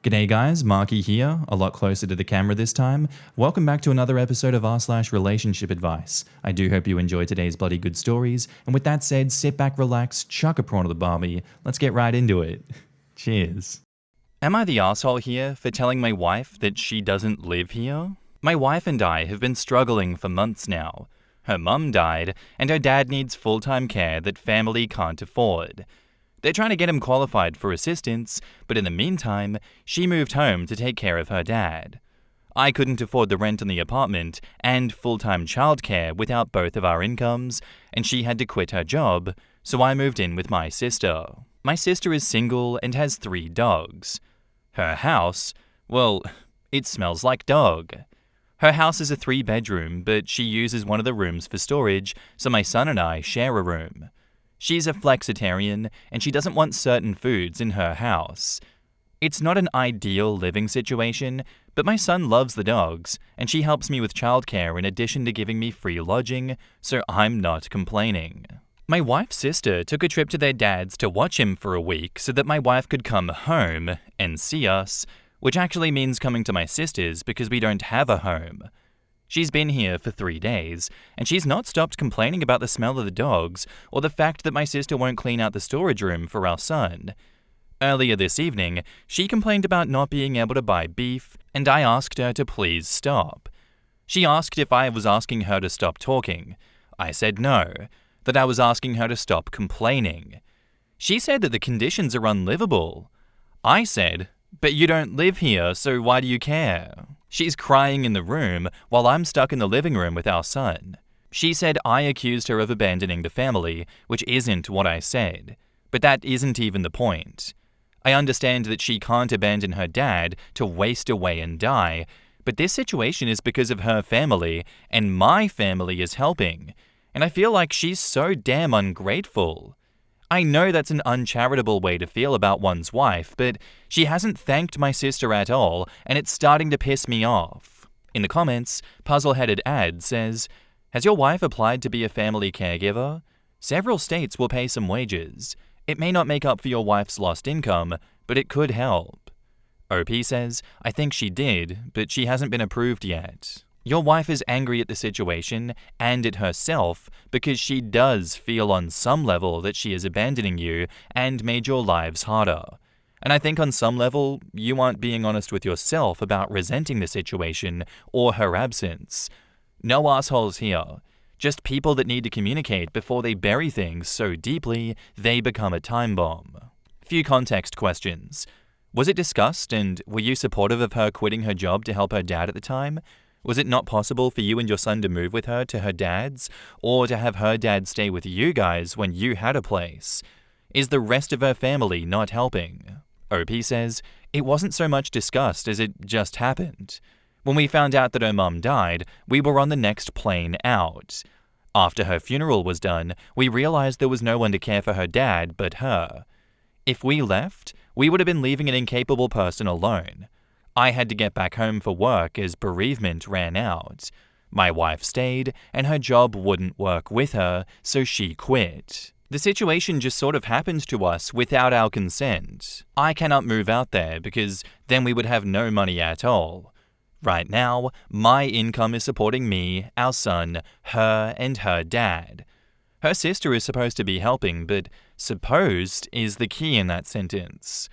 G'day guys, Marky here, a lot closer to the camera this time. Welcome back to another episode of r/relationship advice. I do hope you enjoyed today's bloody good stories, and with that said, sit back, relax, chuck a prawn to the barbie, let's get right into it. Cheers. Am I the asshole here for telling my wife that she doesn't live here? My wife and I have been struggling for months now. Her mum died, and her dad needs full-time care that family can't afford. They're trying to get him qualified for assistance, but in the meantime, she moved home to take care of her dad. I couldn't afford the rent on the apartment and full-time childcare without both of our incomes, and she had to quit her job, so I moved in with my sister. My sister is single and has 3 dogs. Her house, well, it smells like dog. Her house is a 3-bedroom, but she uses one of the rooms for storage, so my son and I share a room. She's a flexitarian, and she doesn't want certain foods in her house. It's not an ideal living situation, but my son loves the dogs, and she helps me with childcare in addition to giving me free lodging, so I'm not complaining. My wife's sister took a trip to their dad's to watch him for a week so that my wife could come home and see us, which actually means coming to my sister's because we don't have a home. She's been here for 3 days, and she's not stopped complaining about the smell of the dogs or the fact that my sister won't clean out the storage room for our son. Earlier this evening, she complained about not being able to buy beef, and I asked her to please stop. She asked if I was asking her to stop talking. I said no, that I was asking her to stop complaining. She said that the conditions are unlivable. I said, "But you don't live here, so why do you care?" She's crying in the room while I'm stuck in the living room with our son. She said I accused her of abandoning the family, which isn't what I said. But that isn't even the point. I understand that she can't abandon her dad to waste away and die, but this situation is because of her family, and my family is helping. And I feel like she's so damn ungrateful. I know that's an uncharitable way to feel about one's wife, but she hasn't thanked my sister at all, and it's starting to piss me off. In the comments, Puzzle-Headed Ad says, "Has your wife applied to be a family caregiver? Several states will pay some wages. It may not make up for your wife's lost income, but it could help." OP says, "I think she did, but she hasn't been approved yet." Your wife is angry at the situation and at herself because she does feel on some level that she is abandoning you and made your lives harder. And I think on some level, you aren't being honest with yourself about resenting the situation or her absence. No assholes here. Just people that need to communicate before they bury things so deeply they become a time bomb. Few context questions. Was it discussed, and were you supportive of her quitting her job to help her dad at the time? Was it not possible for you and your son to move with her to her dad's, or to have her dad stay with you guys when you had a place? Is the rest of her family not helping? OP says, "It wasn't so much discussed as it just happened. When we found out that her mum died, we were on the next plane out. After her funeral was done, we realized there was no one to care for her dad but her. If we left, we would have been leaving an incapable person alone. I had to get back home for work as bereavement ran out. My wife stayed, and her job wouldn't work with her, so she quit. The situation just sort of happened to us without our consent. I cannot move out there because then we would have no money at all. Right now, my income is supporting me, our son, her, and her dad. Her sister is supposed to be helping, but 'supposed' is the key in that sentence.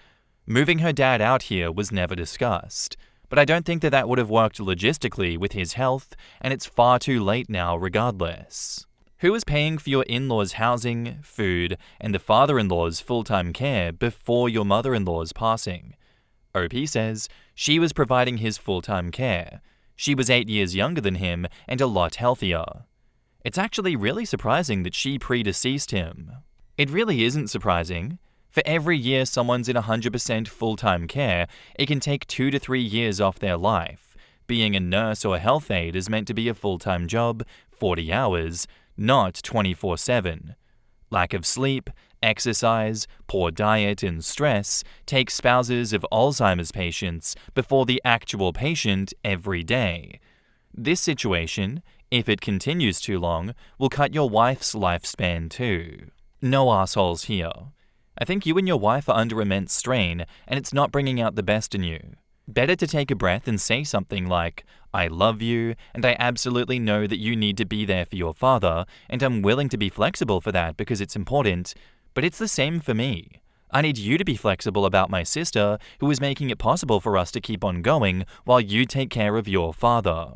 Moving her dad out here was never discussed, but I don't think that would have worked logistically with his health, and it's far too late now regardless. Who was paying for your in-laws' housing, food, and the father-in-law's full-time care before your mother-in-law's passing? OP says she was providing his full-time care. She was 8 years younger than him and a lot healthier. It's actually really surprising that she predeceased him. It really isn't surprising. For every year someone's in 100% full-time care, it can take 2 to 3 years off their life. Being a nurse or health aide is meant to be a full-time job, 40 hours, not 24/7. Lack of sleep, exercise, poor diet, and stress take spouses of Alzheimer's patients before the actual patient every day. This situation, if it continues too long, will cut your wife's lifespan too. No assholes here. I think you and your wife are under immense strain, and it's not bringing out the best in you. Better to take a breath and say something like, I love you, and I absolutely know that you need to be there for your father, and I'm willing to be flexible for that because it's important, but it's the same for me. I need you to be flexible about my sister, who is making it possible for us to keep on going while you take care of your father.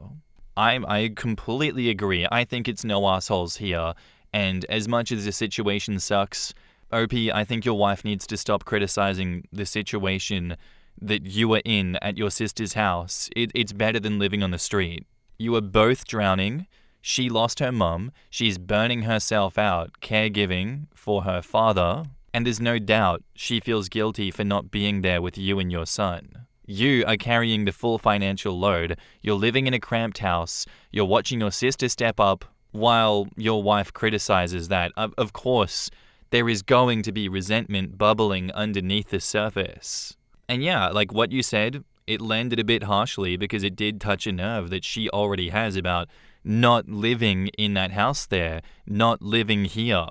I completely agree. I think it's no assholes here, and as much as the situation sucks, OP, I think your wife needs to stop criticizing the situation that you are in at your sister's house. It's better than living on the street. You are both drowning. She lost her mum. She's burning herself out, caregiving for her father. And there's no doubt she feels guilty for not being there with you and your son. You are carrying the full financial load. You're living in a cramped house. You're watching your sister step up while your wife criticizes that. Of course, there is going to be resentment bubbling underneath the surface. And yeah, like what you said, it landed a bit harshly because it did touch a nerve that she already has about not living in that house there, not living here.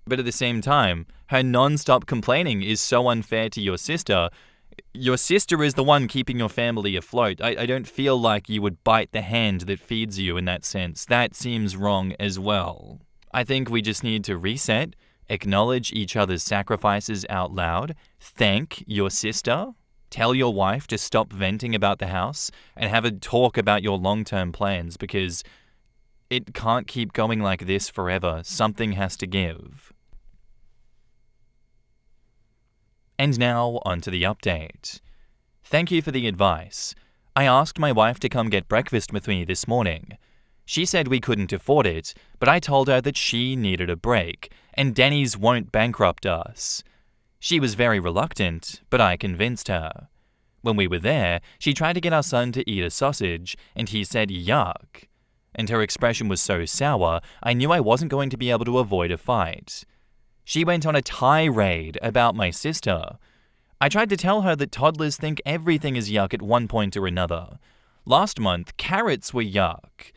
But at the same time, her non-stop complaining is so unfair to your sister. Your sister is the one keeping your family afloat. I don't feel like you would bite the hand that feeds you in that sense. That seems wrong as well. I think we just need to reset, acknowledge each other's sacrifices out loud, thank your sister, tell your wife to stop venting about the house, and have a talk about your long-term plans because it can't keep going like this forever. Something has to give. And now, onto the update. Thank you for the advice. I asked my wife to come get breakfast with me this morning. She said we couldn't afford it, but I told her that she needed a break, and Denny's won't bankrupt us. She was very reluctant, but I convinced her. When we were there, she tried to get our son to eat a sausage, and he said yuck. And her expression was so sour, I knew I wasn't going to be able to avoid a fight. She went on a tirade about my sister. I tried to tell her that toddlers think everything is yuck at one point or another. Last month, carrots were yuck.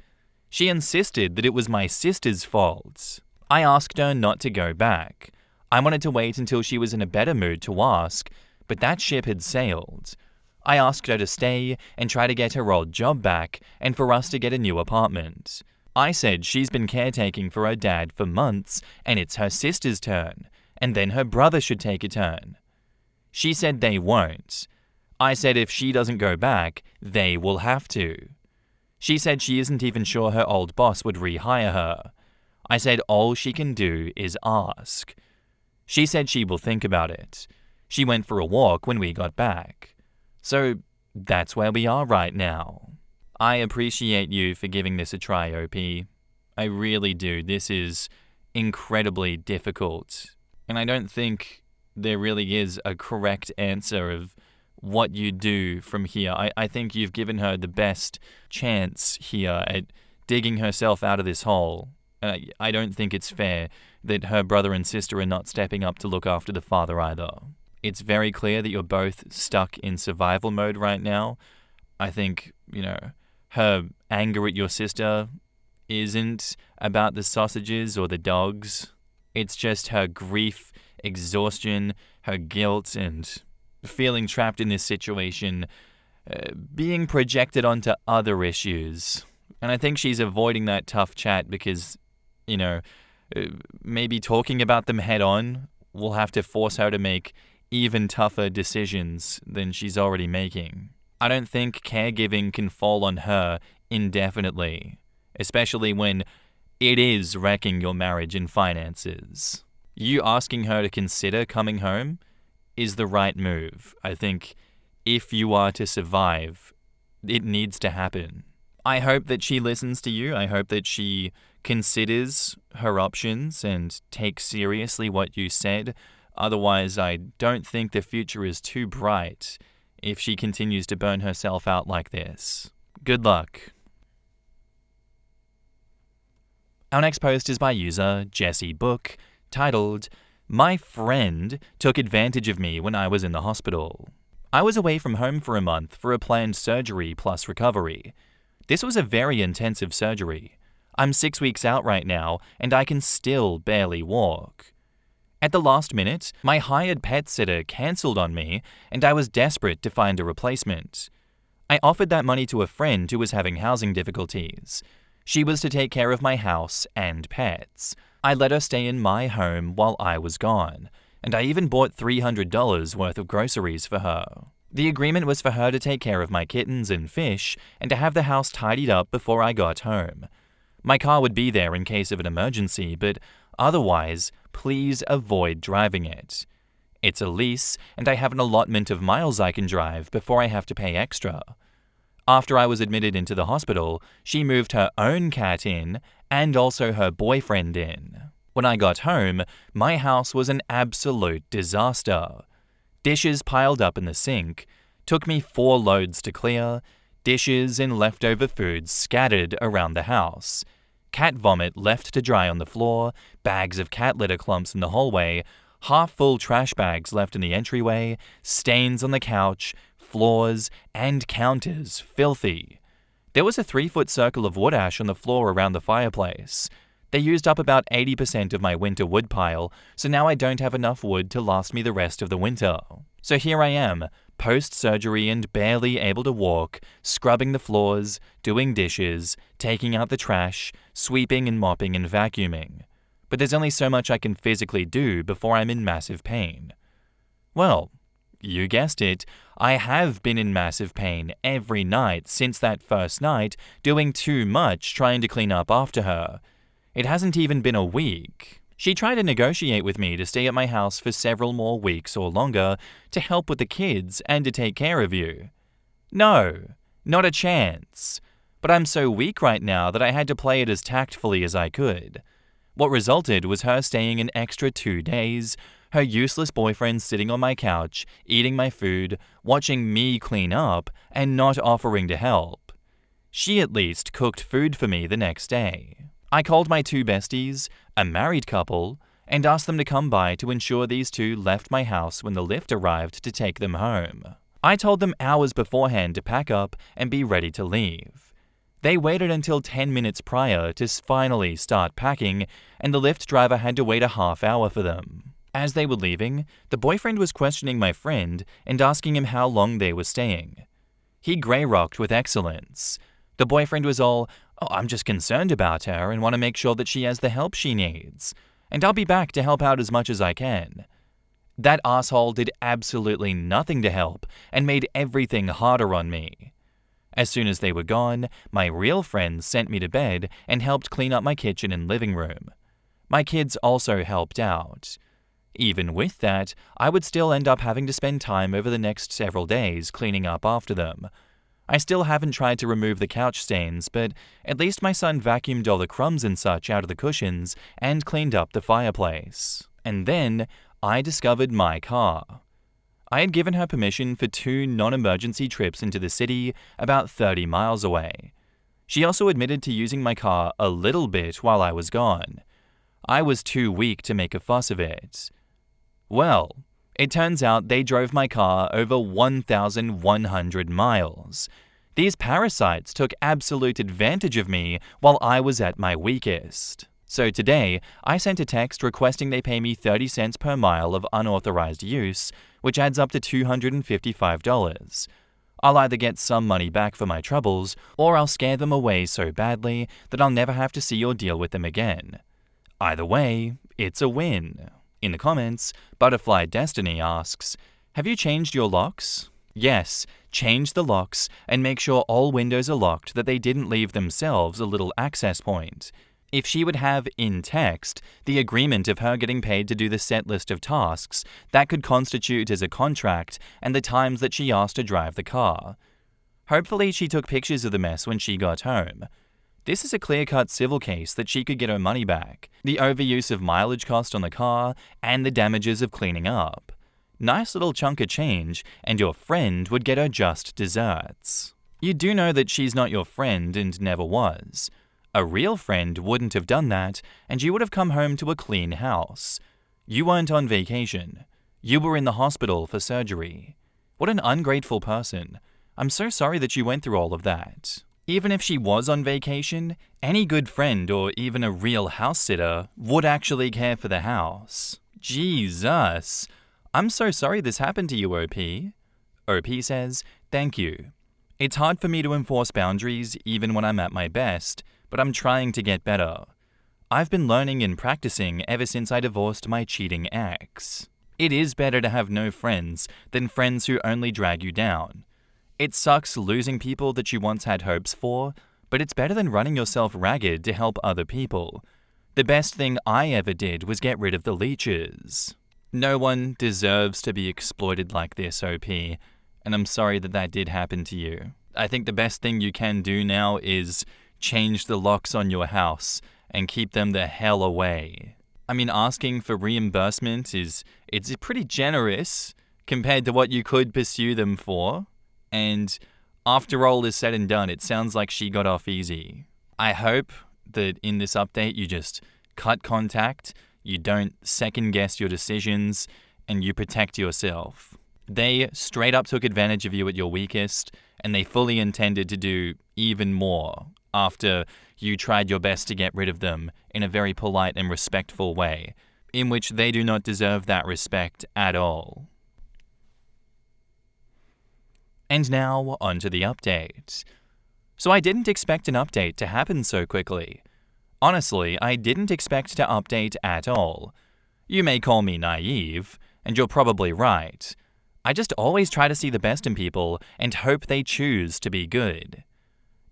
She insisted that it was my sister's fault. I asked her not to go back. I wanted to wait until she was in a better mood to ask, but that ship had sailed. I asked her to stay and try to get her old job back and for us to get a new apartment. I said she's been caretaking for her dad for months and it's her sister's turn, and then her brother should take a turn. She said they won't. I said if she doesn't go back, they will have to. She said she isn't even sure her old boss would rehire her. I said all she can do is ask. She said she will think about it. She went for a walk when we got back. So that's where we are right now. I appreciate you for giving this a try, OP. I really do. This is incredibly difficult. And I don't think there really is a correct answer of what you do from here. I think you've given her the best chance here at digging herself out of this hole. I don't think it's fair that her brother and sister are not stepping up to look after the father either. It's very clear that you're both stuck in survival mode right now. I think, her anger at your sister isn't about the sausages or the dogs. It's just her grief, exhaustion, her guilt, and feeling trapped in this situation, being projected onto other issues. And I think she's avoiding that tough chat because, maybe talking about them head on will have to force her to make even tougher decisions than she's already making. I don't think caregiving can fall on her indefinitely, especially when it is wrecking your marriage and finances. You asking her to consider coming home is the right move. I think if you are to survive, it needs to happen. I hope that she listens to you. I hope that she considers her options and takes seriously what you said. Otherwise, I don't think the future is too bright if she continues to burn herself out like this. Good luck. Our next post is by user Jesse Book, titled, My friend took advantage of me when I was in the hospital. I was away from home for a month for a planned surgery plus recovery. This was a very intensive surgery. I'm 6 weeks out right now, and I can still barely walk. At the last minute, my hired pet sitter cancelled on me, and I was desperate to find a replacement. I offered that money to a friend who was having housing difficulties. She was to take care of my house and pets. I let her stay in my home while I was gone, and I even bought $300 worth of groceries for her. The agreement was for her to take care of my kittens and fish and to have the house tidied up before I got home. My car would be there in case of an emergency, but otherwise, please avoid driving it. It's a lease, and I have an allotment of miles I can drive before I have to pay extra. After I was admitted into the hospital, she moved her own cat in and also her boyfriend in. When I got home, my house was an absolute disaster. Dishes piled up in the sink, took me 4 loads to clear, dishes and leftover food scattered around the house, cat vomit left to dry on the floor, bags of cat litter clumps in the hallway, half-full trash bags left in the entryway, stains on the couch, floors, and counters filthy. There was a 3-foot circle of wood ash on the floor around the fireplace. They used up about 80% of my winter wood pile, so now I don't have enough wood to last me the rest of the winter. So here I am, post-surgery and barely able to walk, scrubbing the floors, doing dishes, taking out the trash, sweeping and mopping and vacuuming. But there's only so much I can physically do before I'm in massive pain. Well, you guessed it, I have been in massive pain every night since that first night, doing too much trying to clean up after her. It hasn't even been a week. She tried to negotiate with me to stay at my house for several more weeks or longer to help with the kids and to take care of you. No, not a chance. But I'm so weak right now that I had to play it as tactfully as I could. What resulted was her staying an extra 2 days, her useless boyfriend sitting on my couch, eating my food, watching me clean up, and not offering to help. She at least cooked food for me the next day. I called my 2 besties, a married couple, and asked them to come by to ensure these 2 left my house when the lift arrived to take them home. I told them hours beforehand to pack up and be ready to leave. They waited until 10 minutes prior to finally start packing, and the Lyft driver had to wait a half hour for them. As they were leaving, the boyfriend was questioning my friend and asking him how long they were staying. He grey-rocked with excellence. The boyfriend was all, "Oh, I'm just concerned about her and want to make sure that she has the help she needs. And I'll be back to help out as much as I can." That asshole did absolutely nothing to help and made everything harder on me. As soon as they were gone, my real friends sent me to bed and helped clean up my kitchen and living room. My kids also helped out. Even with that, I would still end up having to spend time over the next several days cleaning up after them. I still haven't tried to remove the couch stains, but at least my son vacuumed all the crumbs and such out of the cushions and cleaned up the fireplace. And then I discovered my car. I had given her permission for 2 non-emergency trips into the city about 30 miles away. She also admitted to using my car a little bit while I was gone. I was too weak to make a fuss of it. Well, it turns out they drove my car over 1,100 miles. These parasites took absolute advantage of me while I was at my weakest. So today, I sent a text requesting they pay me 30 cents per mile of unauthorized use, which adds up to $255. I'll either get some money back for my troubles, or I'll scare them away so badly that I'll never have to see or deal with them again. Either way, it's a win. In the comments, Butterfly Destiny asks, "Have you changed your locks?" Yes, change the locks and make sure all windows are locked that they didn't leave themselves a little access point. If she would have in text the agreement of her getting paid to do the set list of tasks, that could constitute as a contract and the times that she asked to drive the car. Hopefully she took pictures of the mess when she got home. This is a clear-cut civil case that she could get her money back, the overuse of mileage cost on the car, and the damages of cleaning up. Nice little chunk of change, and your friend would get her just desserts. You do know that she's not your friend and never was. A real friend wouldn't have done that, and you would have come home to a clean house. You weren't on vacation. You were in the hospital for surgery. What an ungrateful person. I'm so sorry that you went through all of that. Even if she was on vacation, any good friend or even a real house sitter would actually care for the house. Jesus. I'm so sorry this happened to you, OP. OP says, "Thank you. It's hard for me to enforce boundaries even when I'm at my best, but I'm trying to get better. I've been learning and practicing ever since I divorced my cheating ex. It is better to have no friends than friends who only drag you down. It sucks losing people that you once had hopes for, but it's better than running yourself ragged to help other people. The best thing I ever did was get rid of the leeches. No one deserves to be exploited like this, OP, and I'm sorry that did happen to you. I think the best thing you can do now is change the locks on your house and keep them the hell away. I mean, asking for reimbursement it's pretty generous compared to what you could pursue them for. And after all is said and done, it sounds like she got off easy. I hope that in this update you just cut contact, you don't second guess your decisions, and you protect yourself. They straight up took advantage of you at your weakest, and they fully intended to do even more after you tried your best to get rid of them in a very polite and respectful way, in which they do not deserve that respect at all. And now, on to the update. So I didn't expect an update to happen so quickly. Honestly, I didn't expect to update at all. You may call me naive, and you're probably right. I just always try to see the best in people and hope they choose to be good.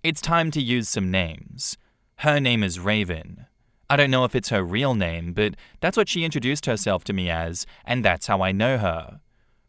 It's time to use some names. Her name is Raven. I don't know if it's her real name, but that's what she introduced herself to me as, and that's how I know her.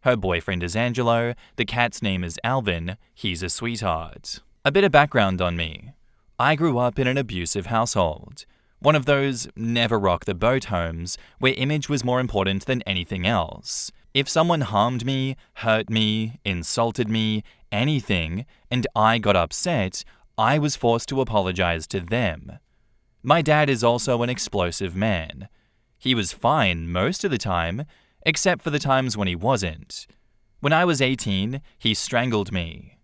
Her boyfriend is Angelo, the cat's name is Alvin, he's a sweetheart. A bit of background on me. I grew up in an abusive household. One of those never-rock-the-boat homes where image was more important than anything else. If someone harmed me, hurt me, insulted me, anything, and I got upset, I was forced to apologize to them. My dad is also an explosive man. He was fine most of the time, except for the times when he wasn't. When I was 18, he strangled me.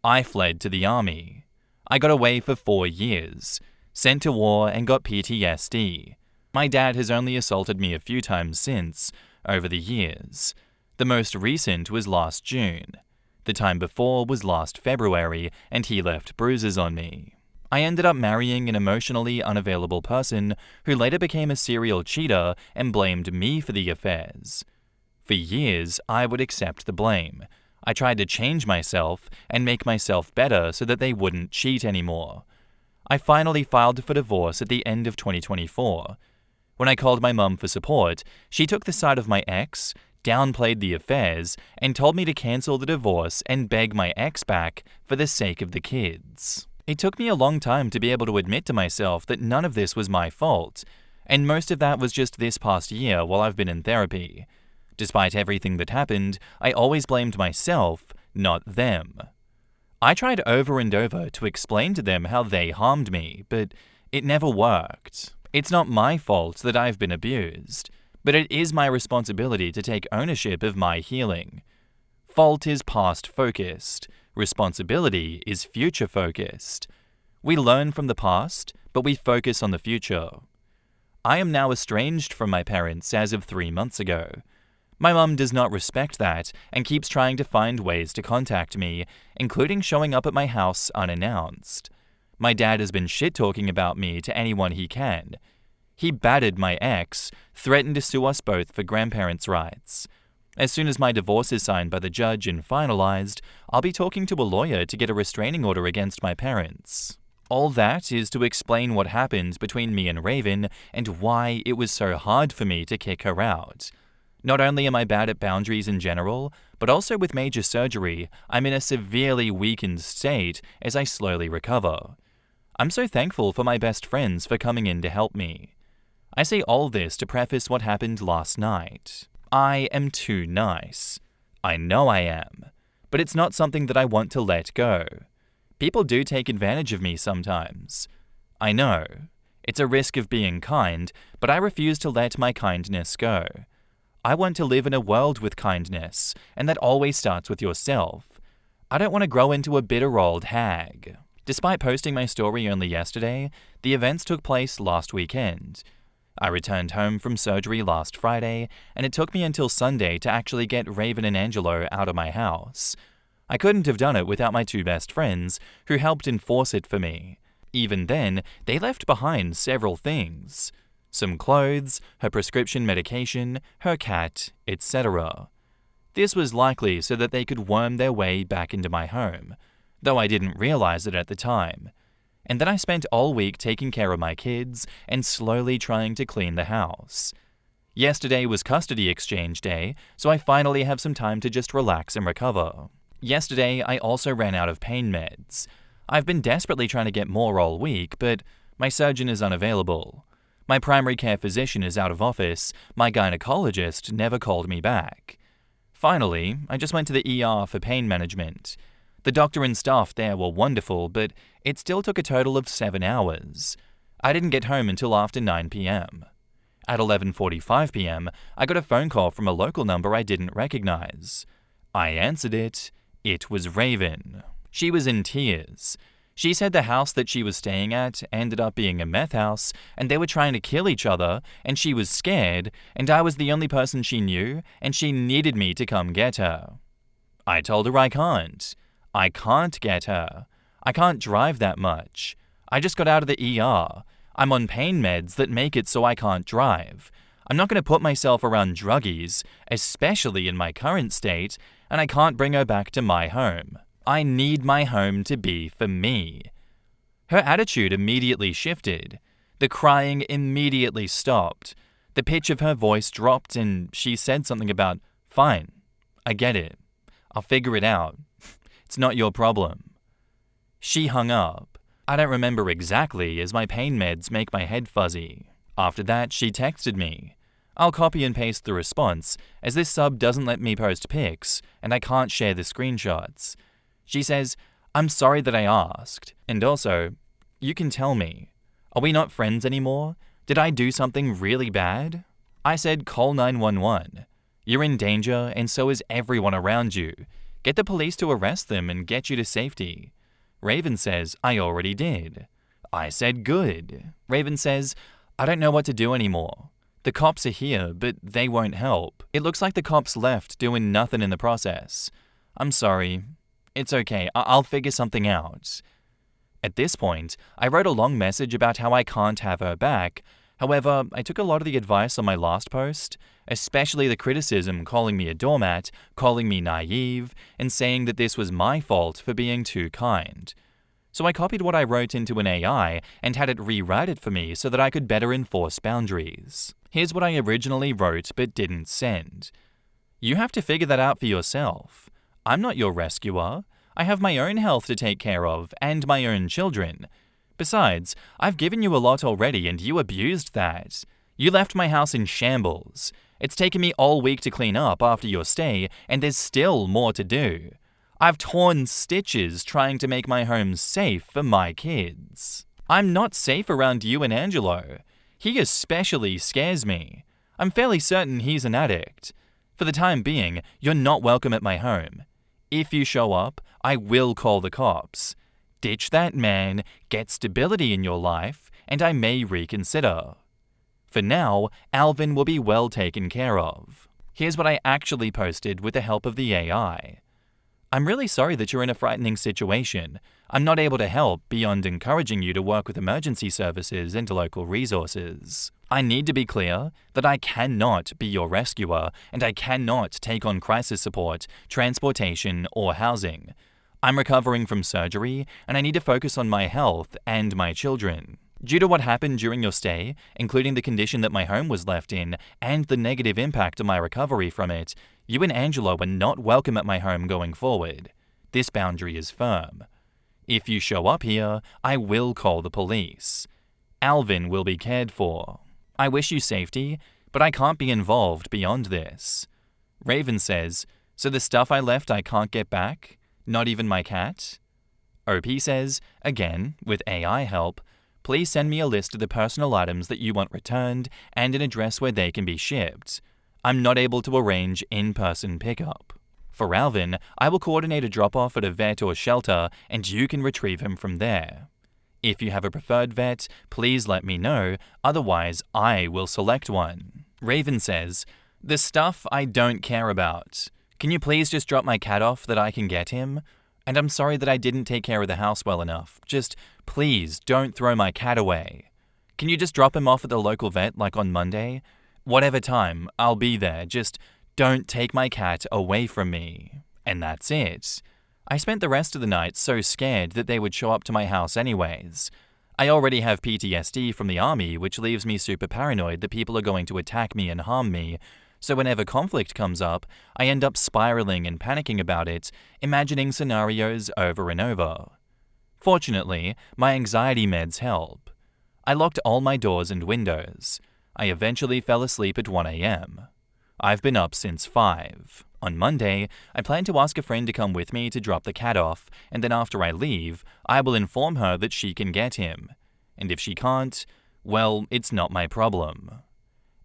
I fled to the army. I got away for 4 years, sent to war and got PTSD. My dad has only assaulted me a few times since, over the years. The most recent was last June. The time before was last February, and he left bruises on me. I ended up marrying an emotionally unavailable person who later became a serial cheater and blamed me for the affairs. For years, I would accept the blame. I tried to change myself and make myself better so that they wouldn't cheat anymore. I finally filed for divorce at the end of 2024. When I called my mum for support, she took the side of my ex, downplayed the affairs, and told me to cancel the divorce and beg my ex back for the sake of the kids. It took me a long time to be able to admit to myself that none of this was my fault, and most of that was just this past year while I've been in therapy. Despite everything that happened, I always blamed myself, not them. I tried over and over to explain to them how they harmed me, but it never worked. It's not my fault that I've been abused, but it is my responsibility to take ownership of my healing. Fault is past-focused. Responsibility is future-focused. We learn from the past, but we focus on the future. I am now estranged from my parents as of 3 months ago. My mum does not respect that and keeps trying to find ways to contact me, including showing up at my house unannounced. My dad has been shit-talking about me to anyone he can. He battered my ex, threatened to sue us both for grandparents' rights. As soon as my divorce is signed by the judge and finalized, I'll be talking to a lawyer to get a restraining order against my parents. All that is to explain what happened between me and Raven and why it was so hard for me to kick her out. Not only am I bad at boundaries in general, but also with major surgery, I'm in a severely weakened state as I slowly recover. I'm so thankful for my best friends for coming in to help me. I say all this to preface what happened last night. I am too nice. I know I am. But it's not something that I want to let go. People do take advantage of me sometimes. I know. It's a risk of being kind, but I refuse to let my kindness go. I want to live in a world with kindness, and that always starts with yourself. I don't want to grow into a bitter old hag. Despite posting my story only yesterday, the events took place last weekend. I returned home from surgery last Friday, and it took me until Sunday to actually get Raven and Angelo out of my house. I couldn't have done it without my two best friends, who helped enforce it for me. Even then, they left behind several things. Some clothes, her prescription medication, her cat, etc. This was likely so that they could worm their way back into my home, though I didn't realize it at the time. And then I spent all week taking care of my kids and slowly trying to clean the house. Yesterday was custody exchange day, so I finally have some time to just relax and recover. Yesterday, I also ran out of pain meds. I've been desperately trying to get more all week, but my surgeon is unavailable. My primary care physician is out of office. My gynecologist never called me back. Finally, I just went to the ER for pain management. The doctor and staff there were wonderful, but it still took a total of 7 hours. I didn't get home until after 9 p.m. At 11:45 p.m., I got a phone call from a local number I didn't recognize. I answered it. It was Raven. She was in tears. She said the house that she was staying at ended up being a meth house, and they were trying to kill each other, and she was scared, and I was the only person she knew, and she needed me to come get her. I told her I can't. I can't get her. I can't drive that much. I just got out of the ER. I'm on pain meds that make it so I can't drive. I'm not going to put myself around druggies, especially in my current state, and I can't bring her back to my home. I need my home to be for me. Her attitude immediately shifted. The crying immediately stopped. The pitch of her voice dropped and she said something about, "Fine, I get it. I'll figure it out. It's not your problem." She hung up. I don't remember exactly as my pain meds make my head fuzzy. After that, she texted me. I'll copy and paste the response, as this sub doesn't let me post pics, and I can't share the screenshots. She says, "I'm sorry that I asked, and also, you can tell me. Are we not friends anymore? Did I do something really bad?" I said, "Call 911. You're in danger, and so is everyone around you. Get the police to arrest them and get you to safety." Raven says, "I already did." I said, "Good." Raven says, "I don't know what to do anymore. The cops are here, but they won't help. It looks like the cops left doing nothing in the process. I'm sorry. It's okay. I'll figure something out." At this point, I wrote a long message about how I can't have her back. However, I took a lot of the advice on my last post, especially the criticism calling me a doormat, calling me naive, and saying that this was my fault for being too kind. So I copied what I wrote into an AI and had it rewrite it for me so that I could better enforce boundaries. Here's what I originally wrote but didn't send. "You have to figure that out for yourself. I'm not your rescuer. I have my own health to take care of and my own children. Besides, I've given you a lot already and you abused that. You left my house in shambles. It's taken me all week to clean up after your stay, and there's still more to do. I've torn stitches trying to make my home safe for my kids. I'm not safe around you and Angelo. He especially scares me. I'm fairly certain he's an addict. For the time being, you're not welcome at my home. If you show up, I will call the cops. Ditch that man, get stability in your life, and I may reconsider. For now, Alvin will be well taken care of." Here's what I actually posted with the help of the AI. "I'm really sorry that you're in a frightening situation. I'm not able to help beyond encouraging you to work with emergency services and local resources. I need to be clear that I cannot be your rescuer, and I cannot take on crisis support, transportation, or housing. I'm recovering from surgery, and I need to focus on my health and my children. Due to what happened during your stay, including the condition that my home was left in, and the negative impact on my recovery from it, you and Angelo are not welcome at my home going forward. This boundary is firm. If you show up here, I will call the police. Alvin will be cared for. I wish you safety, but I can't be involved beyond this." Raven says, "So the stuff I left I can't get back? Not even my cat?" OP says, again, with AI help, "Please send me a list of the personal items that you want returned and an address where they can be shipped. I'm not able to arrange in-person pickup. For Alvin, I will coordinate a drop-off at a vet or shelter and you can retrieve him from there. If you have a preferred vet, please let me know, otherwise I will select one. Raven says, the stuff I don't care about. Can you please just drop my cat off that I can get him? And I'm sorry that I didn't take care of the house well enough. Just please don't throw my cat away. Can you just drop him off at the local vet like on Monday? Whatever time, I'll be there. Just don't take my cat away from me. And that's it. I spent the rest of the night so scared that they would show up to my house anyways. I already have PTSD from the army, which leaves me super paranoid that people are going to attack me and harm me. So whenever conflict comes up, I end up spiraling and panicking about it, imagining scenarios over and over. Fortunately, my anxiety meds help. I locked all my doors and windows. I eventually fell asleep at 1 a.m. I've been up since 5. On Monday, I plan to ask a friend to come with me to drop the cat off, and then after I leave, I will inform her that she can get him. And if she can't, well, it's not my problem.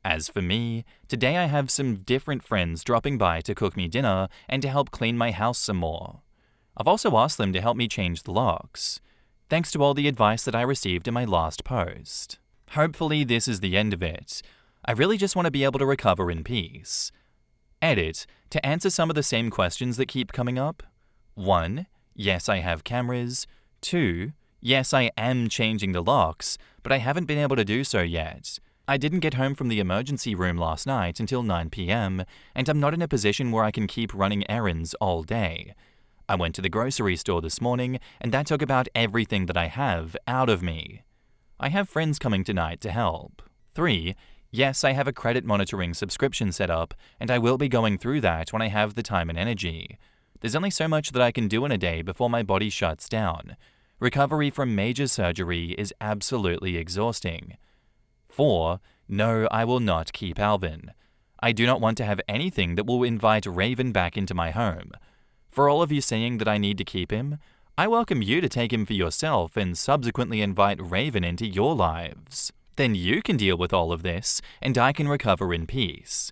As for me, today I have some different friends dropping by to cook me dinner and to help clean my house some more. I've also asked them to help me change the locks. Thanks to all the advice that I received in my last post. Hopefully this is the end of it. I really just want to be able to recover in peace. Edit, to answer some of the same questions that keep coming up. 1. Yes, I have cameras. 2. Yes, I am changing the locks, but I haven't been able to do so yet. I didn't get home from the emergency room last night until 9 p.m., and I'm not in a position where I can keep running errands all day. I went to the grocery store this morning, and that took about everything that I have out of me. I have friends coming tonight to help. 3. Yes, I have a credit monitoring subscription set up, and I will be going through that when I have the time and energy. There's only so much that I can do in a day before my body shuts down. Recovery from major surgery is absolutely exhausting. 4. No, I will not keep Alvin. I do not want to have anything that will invite Raven back into my home. For all of you saying that I need to keep him, I welcome you to take him for yourself and subsequently invite Raven into your lives. Then you can deal with all of this, and I can recover in peace.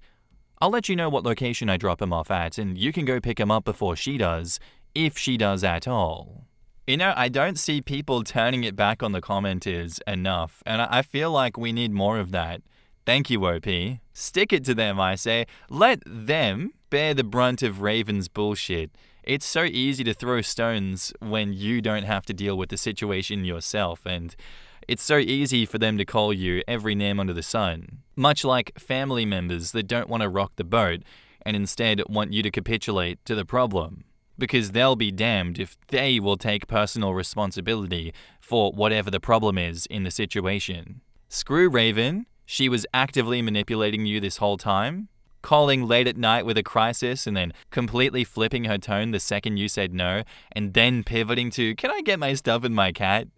I'll let you know what location I drop him off at, and you can go pick him up before she does, if she does at all. You know, I don't see people turning it back on the commenters enough, and I feel like we need more of that. Thank you, OP. Stick it to them, I say. Let them bear the brunt of Raven's bullshit. It's so easy to throw stones when you don't have to deal with the situation yourself, and it's so easy for them to call you every name under the sun. Much like family members that don't want to rock the boat and instead want you to capitulate to the problem. Because they'll be damned if they will take personal responsibility for whatever the problem is in the situation. Screw Raven. She was actively manipulating you this whole time, calling late at night with a crisis and then completely flipping her tone the second you said no, and then pivoting to, can I get my stuff and my cat?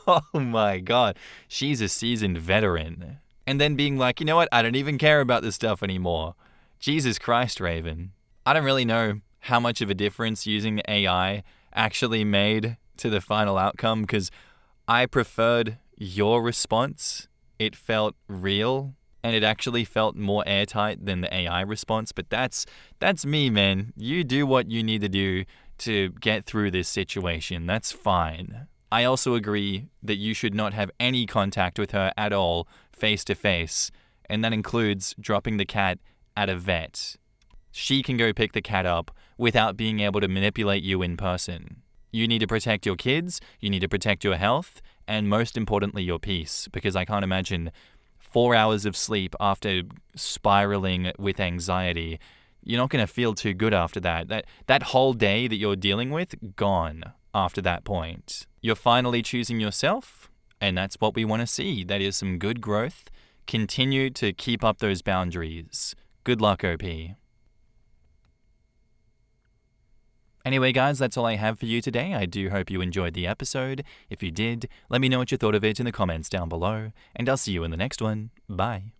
Oh my god, she's a seasoned veteran. And then being like, you know what, I don't even care about this stuff anymore. Jesus Christ, Raven. I don't really know how much of a difference using AI actually made to the final outcome, because I preferred your response. It felt real, and it actually felt more airtight than the AI response, but that's me, man. You do what you need to do to get through this situation. That's fine. I also agree that you should not have any contact with her at all, face to face, and that includes dropping the cat at a vet. She can go pick the cat up without being able to manipulate you in person. You need to protect your kids, you need to protect your health, and most importantly, your peace, because I can't imagine 4 hours of sleep after spiraling with anxiety. You're not going to feel too good after that. That whole day that you're dealing with, gone after that point. You're finally choosing yourself, and that's what we want to see. That is some good growth. Continue to keep up those boundaries. Good luck, OP. Anyway, guys, that's all I have for you today. I do hope you enjoyed the episode. If you did, let me know what you thought of it in the comments down below, and I'll see you in the next one. Bye.